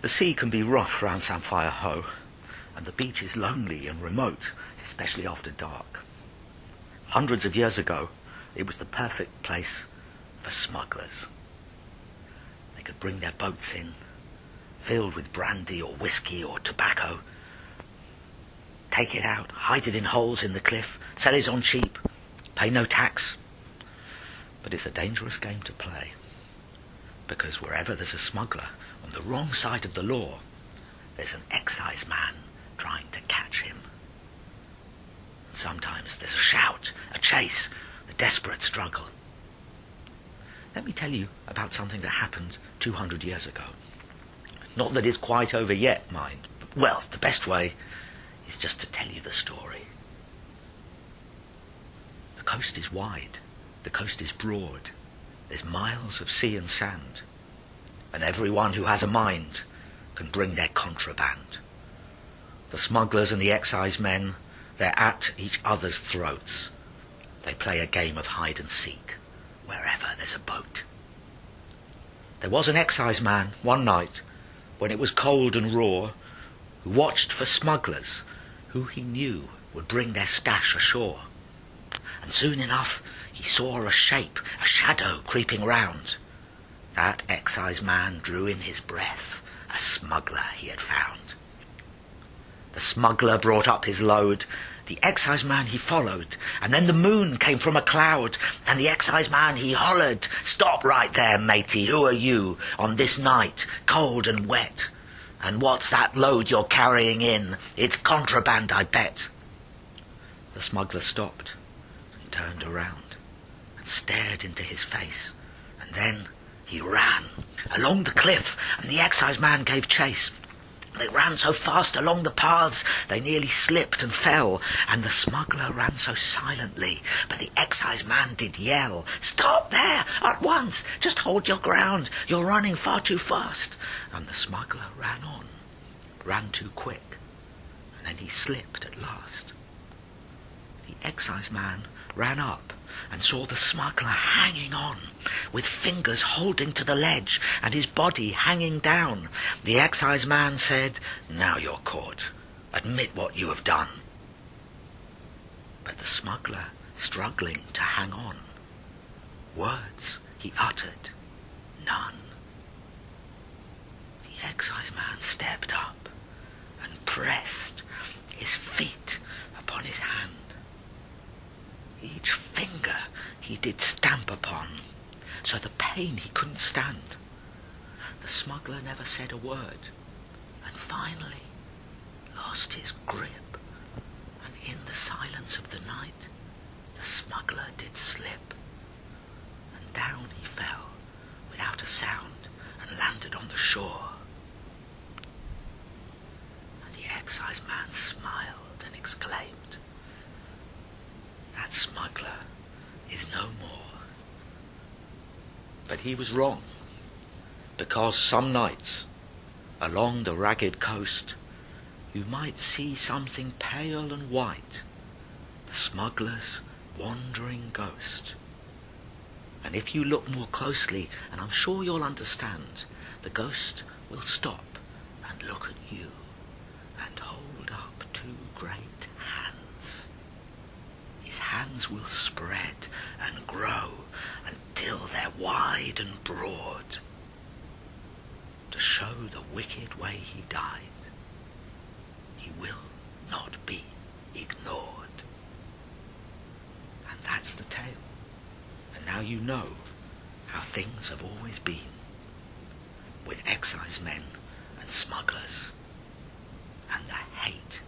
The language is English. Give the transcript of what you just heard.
The sea can be rough round Samphire Hoe, and the beach is lonely and remote, especially after dark. Hundreds of years ago, it was the perfect place for smugglers. They could bring their boats in, filled with brandy or whiskey or tobacco, take it out, hide it in holes in the cliff, sell it on cheap, pay no tax. But it's a dangerous game to play, because wherever there's a smuggler on the wrong side of the law, there's an excise man trying to catch him. And sometimes there's a shout, a chase, a desperate struggle. Let me tell you about something that happened 200 years ago. Not that it's quite over yet, mind. Well, the best way is just to tell you the story. The coast is wide. The coast is broad. There's miles of sea and sand. And everyone who has a mind can bring their contraband. The smugglers and the excise men, they're at each other's throats. They play a game of hide and seek wherever there's a boat. There was an excise man one night when it was cold and raw, who watched for smugglers who he knew would bring their stash ashore. And soon enough he saw a shape, a shadow creeping round. That excise man drew in his breath. A smuggler he had found. The smuggler brought up his load. The excise man he followed, and then the moon came from a cloud, and the excise man he hollered, "Stop right there, matey, who are you, on this night, cold and wet? And what's that load you're carrying in? It's contraband, I bet." The smuggler stopped and turned around and stared into his face, and then he ran along the cliff, and the excise man gave chase. They ran so fast along the paths, they nearly slipped and fell, and the smuggler ran so silently, but the excise man did yell, "Stop there, at once, just hold your ground, you're running far too fast." And the smuggler ran on, ran too quick, and then he slipped at last. The excise man ran up and saw the smuggler hanging on, with fingers holding to the ledge and his body hanging down. The excise man said, "Now you're caught. Admit what you have done." But the smuggler, struggling to hang on, words he uttered none. The excise man stepped up and pressed his feet upon his hand. Each finger he did stamp upon, so the pain he couldn't stand. The smuggler never said a word, and finally lost his grip, and in the silence of the night, the smuggler did slip, and down he fell without a sound and landed on the shore. And the excise man smiled and exclaimed, "That smuggler is no more." But he was wrong, because some nights, along the ragged coast, you might see something pale and white, the smuggler's wandering ghost. And if you look more closely, and I'm sure you'll understand, the ghost will stop and look at you and hold up two great hands. His hands will spread and grow until they're wide and broad, to show the wicked way he died. He will not be ignored. And that's the tale. And now you know how things have always been, with excise men and smugglers, and the hate